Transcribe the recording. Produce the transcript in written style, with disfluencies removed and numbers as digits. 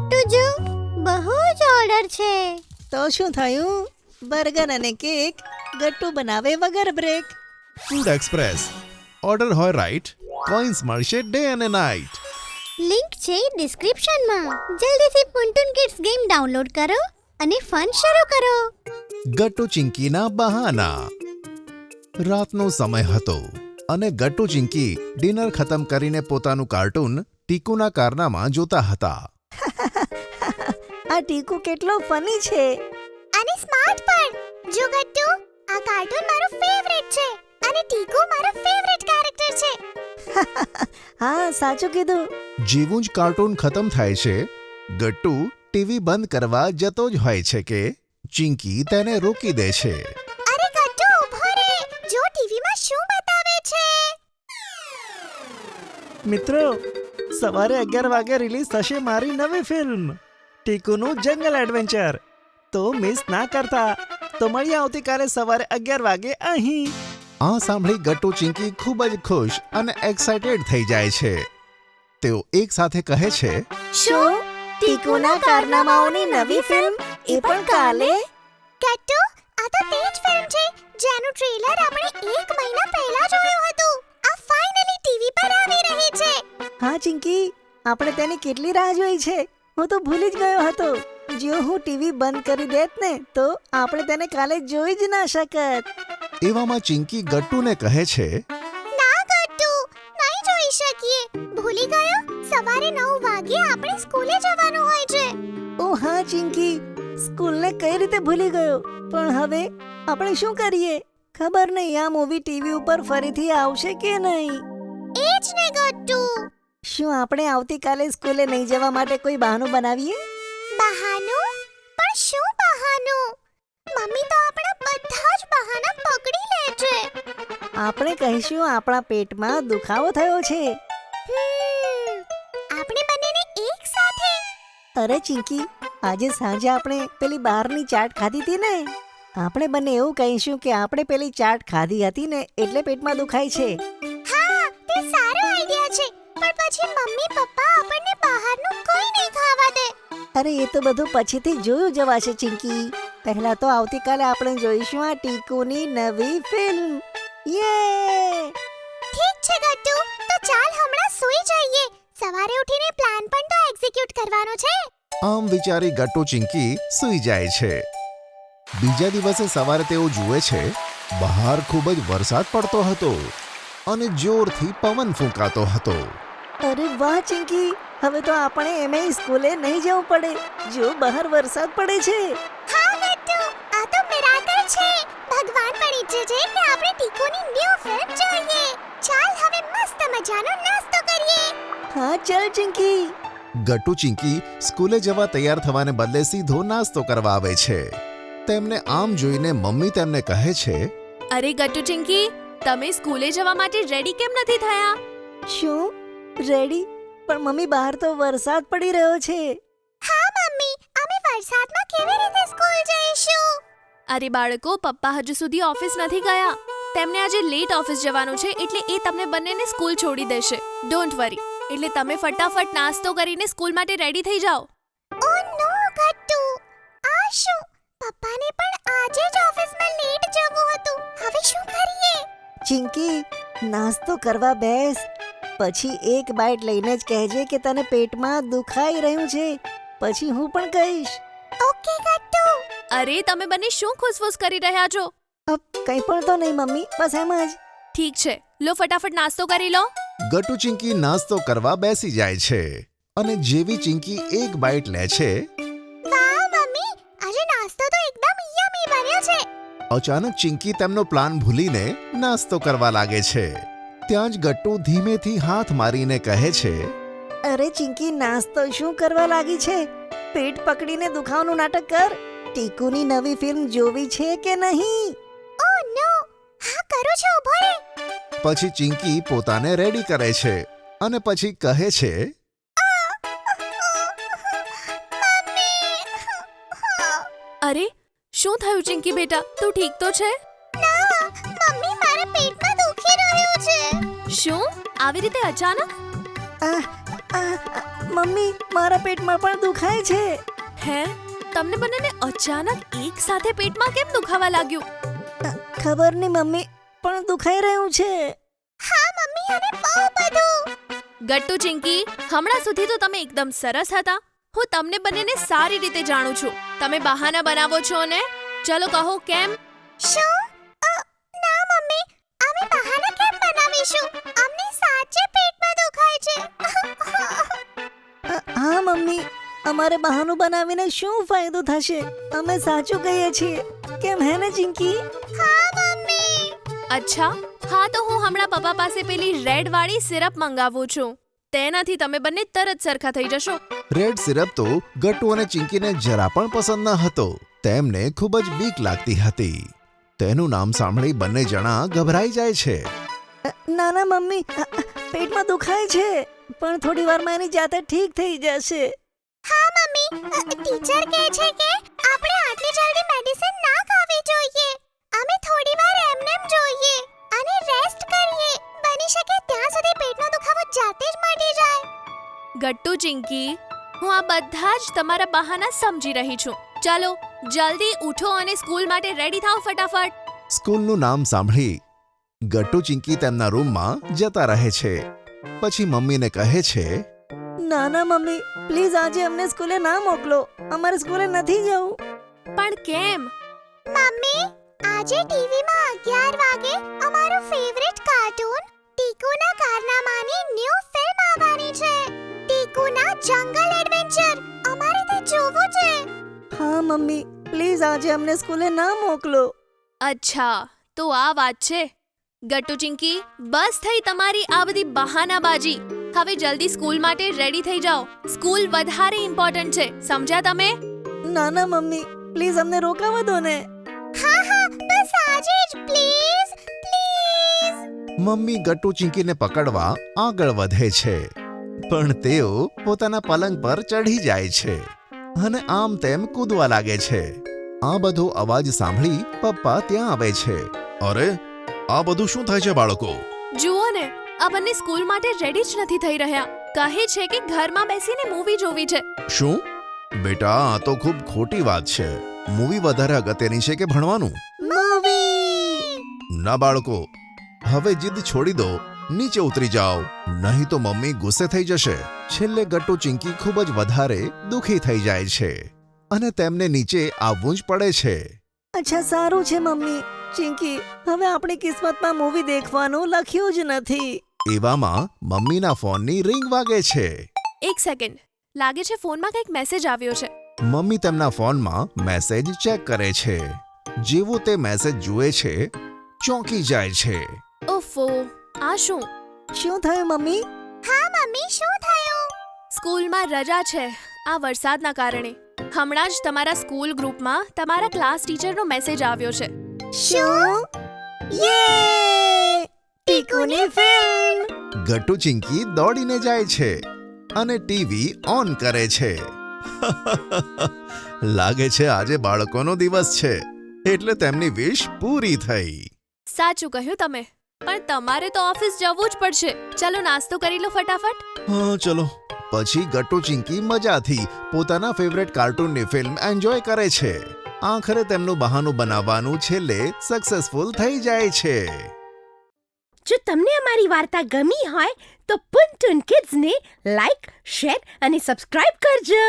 ગટ્ટુ જો બહુ જ ઓર્ડર છે. તો શું થયું? બર્ગર અને કેક ગટ્ટુ બનાવે વગર બ્રેક. Food express. ઓર્ડર હોય રાઈટ, કોઈન્સ મળશે ડે અને નાઇટ. લિંક છે ડિસ્ક્રિપ્શનમાં. જલ્દીથી પુન્ટુન કિડ્સ ગેમ ડાઉનલોડ કરો અને ફન શરૂ કરો. ગટ્ટુ ચિંકીના બહાના. રાતનો સમય હતો અને ગટ્ટુ ચિંકી ડિનર ખતમ કરીને પોતાનું કાર્ટૂન ટીકુના કારનામાં જોતા હતા. આ ટીકુ કેટલો ફની છે અને સ્માર્ટ પણ. જો ગટ્ટુ, આ કાર્ટૂન મારું ફેવરેટ છે અને ટીકુ મારો ફેવરેટ કેરેક્ટર છે. હા, સાચું કીધું. જેવું જ કાર્ટૂન ખતમ થાય છે, ગટ્ટુ ટીવી બંધ કરવા જતો જ હોય છે કે ચિંકી તેને રોકી દે છે. અરે ગટ્ટુ, ઊભો રહે. જો ટીવીમાં શું બતાવે છે. મિત્રો, સવારે 11 વાગે રિલીઝ થશે મારી નવી ફિલ્મ ટીકુનું જંગલ એડવેન્ચર. તો મિસ ના કરતા. તો મળીએ આવતીકાલે સવારે 11 વાગે અહીં. આ સાંભળી ગટ્ટુ ચિંકી ખૂબ જ ખુશ અને એક્સાઇટેડ થઈ જાય છે. તેઓ એક સાથે કહે છે, શું ટીકુના કારનામાઓની નવી ફિલ્મ એ પણ કાલે? ગટ્ટુ, આ તો તે જ ફિલ્મ છે જેનું ટ્રેલર આપણે 1 મહિના પહેલા જોયું હતું. આ ફાઇનલી ટીવી પર આવી રહી છે. હા ચિંકી, આપણે તેની કેટલી રાહ જોઈ છે. હું તો ભૂલી જ ગયો હતો. જો હું ટીવી બંધ કરી દેત ને તો આપણે તેને કાલે જોઈ જ ના શકત. એવામાં ચિંકી ગટ્ટુને કહે છે, ના ગટ્ટુ, નહીં જોઈ શકીએ. ભૂલી ગયો? સવારે 9 વાગે આપણે સ્કૂલે જવાનું હોય છે. ઓ હા ચિંકી, સ્કૂલને કઈ રીતે ભૂલી ગયો. પણ હવે આપણે શું કરીએ? ખબર નહીં આ મૂવી ટીવી ઉપર ફરીથી આવશે કે નહીં. એ જ ને ગટ્ટુ. શું આપણે આવતીકાલે સ્કૂલે નહીં જવા માટે કોઈ બહાનું બનાવીએ? બહાનું? પણ શું બહાનું? મમ્મી તો આપણા બધા જ બહાના પકડી લે છે. આપણે કહીશું આપણા પેટમાં દુખાવો થયો છે. આપણે બંનેને એક સાથે. અરે ચિંકી, આજે સાંજે આપણે પેલી બહારની ચાટ ખાધી હતી ને. આપણે બંને એવું કહીશું કે આપણે પેલી ચાટ ખાધી હતી ને એટલે પેટમાં દુખાય છે. હા, તે સારો આઈડિયા છે. પણ પછી મમ્મી પપ્પા આપણને બહારનું કંઈ નહીં ખાવા દે. અરે એ તો બધું પછીથી જોયું જવાશે ચિંકી. પહેલા તો આવતીકાલે આપણે જોઈશું આ ટીકુની નવી ફિલ્મ. યે! ઠીક છે ગટ્ટુ, તો ચાલ હમણાં સૂઈ જઈએ. સવારે ઉઠીને પ્લાન પણ તો એક્ઝિક્યુટ કરવાનો છે. આમ વિચારી ગટ્ટુ ચિંકી સૂઈ જાય છે. બીજા દિવસે સવારે તેઓ જુએ છે, બહાર ખૂબ જ વરસાદ પડતો હતો અને જોરથી પવન ફૂંકાતો હતો. અરે વાહ ચિંકી, હવે તો આપણે એમે સ્કૂલે નહીં જવું પડે. જો બહાર વરસાદ પડે છે. હા ગટ્ટુ, આ તો મિરાકલ છે. ભગવાન પણ ઈચ્છે છે કે આપણે ટીકુની ન્યૂ ફિલ્મ જોઈએ. ચાલ હવે મસ્ત મજાનો નાસ્તો કરીએ. હા ચાલ ચિંકી. ગટ્ટુ ચિંકી સ્કૂલે જવા તૈયાર થવાને બદલે સીધો નાસ્તો કરવા આવે છે. તેમને આમ જોઈને મમ્મી તેમને કહે છે, અરે ગટ્ટુ ચિંકી, તમે સ્કૂલે જવા માટે રેડી કેમ નથી થયા? શું રેડી? પણ મમ્મી બહાર તો વરસાદ પડી રહ્યો છે. હા મમ્મી, અમે વરસાદમાં કેવી રીતે સ્કૂલ જઈશું? અરે બાળકો, પપ્પા હજુ સુધી ઓફિસ નથી ગયા. તેમને આજે લેટ ઓફિસ જવાનું છે એટલે એ તમને બંનેને સ્કૂલ છોડી દેશે. Don't worry. એટલે તમે ફટાફટ નાસ્તો કરીને સ્કૂલ માટે રેડી થઈ જાઓ. ઓ નો ગટ્ટુ, આ શું? પપ્પાને પણ આજે જ ઓફિસમાં લેટ જવું હતું. હવે શું કરીએ? ચિંકી, નાસ્તો કરવા બેસ. પછી એક બાઈટ લઈને જ કહેજે કે તને પેટમાં દુખાઈ રહ્યું છે. પછી હું પણ કહીશ. ઓકે ગટ્ટુ. અરે તમે બંને શું ખુસફુસ કરી રહ્યા છો? કંઈ પણ તો નહીં મમ્મી, બસ એમ જ. ઠીક છે, લો ફટાફટ નાસ્તો કરી લો. ગટ્ટુ ચિંકી નાસ્તો કરવા બેસી જાય છે અને જેવી ચિંકી એક બાઈટ લે છે, વાહ મમ્મી, આજે નાસ્તો તો એકદમ યમી બન્યો છે. અચાનક ચિંકી તેમનો પ્લાન ભૂલીને નાસ્તો કરવા લાગે છે. ત્યાં જ ગટ્ટુ ધીમેથી હાથ મારીને કહે છે, અરે ચિંકી, નાસ્તો શું કરવા લાગી છે? પેટ પકડીને દુખાવાનું નાટક કર. ટીકુની નવી ફિલ્મ જોવી છે કે નહીં? ઓ નો, હા કરું છું, ઊભો રહે. પછી ચિંકી પોતાને રેડી કરે છે અને પછી કહે છે, અરે શું થયું ચિંકી બેટા, તું ઠીક તો છે? ના મમ્મી, મારા પેટમાં દુખી રહ્યું છે. શું આવી રીતે અચાનક? આ આ મમ્મી મારા પેટમાં પણ દુખાય છે. હે, તમને બંનેને અચાનક એક સાથે પેટમાં કેમ દુખાવા લાગ્યું? ખબર નહીં મમ્મી, પણ દુખાઈ રહ્યું છે. હા મમ્મી, અને બહુ બધું. ગટ્ટુ ચિંકી, હમણાં સુધી તો તમે એકદમ સરસ હતા. હું તમને બંનેને સારી રીતે જાણું છું. તમે બહાના બનાવો છો ને? ચલો કહો કેમ? શું? ના મમ્મી, અમે બહાના કેમ બનાવીશું? અમને સાચે પેટમાં દુખાય છે. હા મમ્મી, અમારે બહાનું બનાવીને શું ફાયદો થશે? અમે સાચું કહીએ છીએ. કેમ હે ને ચિંકી? હા મમ્મી. અચ્છા, હા તો હું હમણાં પપ્પા પાસે પેલી રેડ વાળી સિરપ મંગાવું છું. તેનાથી તમે બંને તરત સરખા થઈ જશો. રેડ સિરપ તો ગટ્ટુ અને ચિંકીને જરા પણ પસંદ ન હતો. તેમને ખૂબ જ બીક લાગતી હતી. તેનું નામ સાંભળી બંને જણા ગભરાઈ જાય છે. ના ના મમ્મી, પેટમાં દુખાય છે, પણ થોડી વારમાં એની જાતે ઠીક થઈ જશે. હા મમ્મી, ટીચર કહે છે કે આપણે આટલી જલ્દી મેડિસિન ના ખાવી જોઈએ. અમે થોડી વાર એમનેમ જોઈએ અને રેસ્ટ કરીએ. બની શકે ત્યાં સુધી પેટનો દુખાવો જાતે જ મટી જાય. ગટ્ટુ ચિંકી, હું આ બધા જ તમારા બહાના સમજી રહી છું. ચાલો જલ્દી ઉઠો અને સ્કૂલ માટે રેડી થાઓ ફટાફટ. સ્કૂલનું નામ સાંભળી ગટ્ટુ ચિંકી તેમના રૂમમાં જતા રહે છે. પછી મમ્મીને કહે છે, ના ના મમ્મી, પ્લીઝ આજે અમને સ્કૂલે ના મોકલો. અમારે સ્કૂલે નથી જવું. પણ કેમ? મમ્મી, આજે ટીવીમાં 11 વાગે અમારું ફેવરિટ કાર્ટૂન ટીકુના કારનામાની ન્યૂ ફિલ્મ આવવાની છે. ટીકુના જંગલ એડવેન્ચર. અમારે તે જોવું છે. હા મમ્મી, પ્લીઝ આજે અમને સ્કૂલે ના મોકલો. અચ્છા, તો આ વાત છે. ગટ્ટુ ચિંકી, બસ થઈ તમારી આ બધી બહાનાબાજી. હવે જલ્દી સ્કૂલ માટે રેડી થઈ જાઓ. સ્કૂલ વધારે ઇમ્પોર્ટન્ટ છે, સમજ્યા તમે? ના ના મમ્મી, પ્લીઝ અમને રોકાવા દો ને. હા હા, બસ આજે જ પ્લીઝ પ્લીઝ. મમ્મી ગટ્ટુ ચિંકીને પકડવા આગળ વધે છે, પણ તેઓ પોતાના પલંગ પર ચઢી જાય છે અને આમ તેમ કૂદવા લાગે છે. આ બધો અવાજ સાંભળી પપ્પા ત્યાં આવે છે. અરે, આ બધું શું થાય છે બાળકો? જુઓ ને, આ બંને સ્કૂલ માટે રેડી જ નથી થઈ રહ્યા. કહે છે કે ઘરમાં બેસીને મૂવી જોવી છે. શું? બેટા, આ તો ખૂબ ખોટી વાત છે. મૂવી વધારે અગત્યની છે કે ભણવાનું? મૂવી. ના બાળકો, હવે જીદ છોડી દો, નીચે ઉતરી જાઓ, નહીં તો મમ્મી ગુસ્સે થઈ જશે. છેલ્લે ગટ્ટુ ચિંકી ખૂબ જ વધારે દુખી થઈ જાય છે અને તેમને નીચે આવવું જ પડે છે. અચ્છા, સારું છે મમ્મી. ચિંકી, હવે આપણી કિસ્મતમાં મૂવી દેખવાનું લખ્યું જ નથી. એવામાં મમ્મીના ફોનની રિંગ વાગે છે. એક સેકન્ડ, લાગે છે ફોનમાં કંઈક મેસેજ આવ્યો છે. મમ્મી તેમના ફોનમાં મેસેજ ચેક કરે છે. જેવો તે મેસેજ જુએ છે, ચોંકી જાય છે. ઓફો, આ શું? શું થયું મમ્મી? હા મમ્મી, શું થયું? સ્કૂલમાં રજા છે આ વરસાદના કારણે. હમણાં જ તમારા સ્કૂલ ગ્રુપમાં તમારા ક્લાસ ટીચરનો મેસેજ આવ્યો છે. શું? યે! ટીકુની ફિલ્મ! ગટ્ટુ ચિંકી દોડીને જાય છે અને ટીવી ઓન કરે છે. લાગે છે આજે બાળકોનો દિવસ છે, એટલે તેમની વિશ પૂરી થઈ. સાચું કહ્યું તમે, પણ તમારે તો ઓફિસ જવું જ પડશે. ચાલો નાસ્તો કરી લો ફટાફટ. હા ચલો. પછી ગટ્ટુ ચિંકી મજાથી પોતાના ફેવરેટ કાર્ટૂનની ફિલ્મ એન્જોય કરે છે. આખરે તેમનું બહાનું બનાવવાનું છેલ્લે સક્સેસફુલ થઈ જાય છે. જો તમને અમારી વાર્તા ગમી હોય તો ટુન ટુન કિડ્સને લાઈક, શેર અને સબસ્ક્રાઇબ કરજો.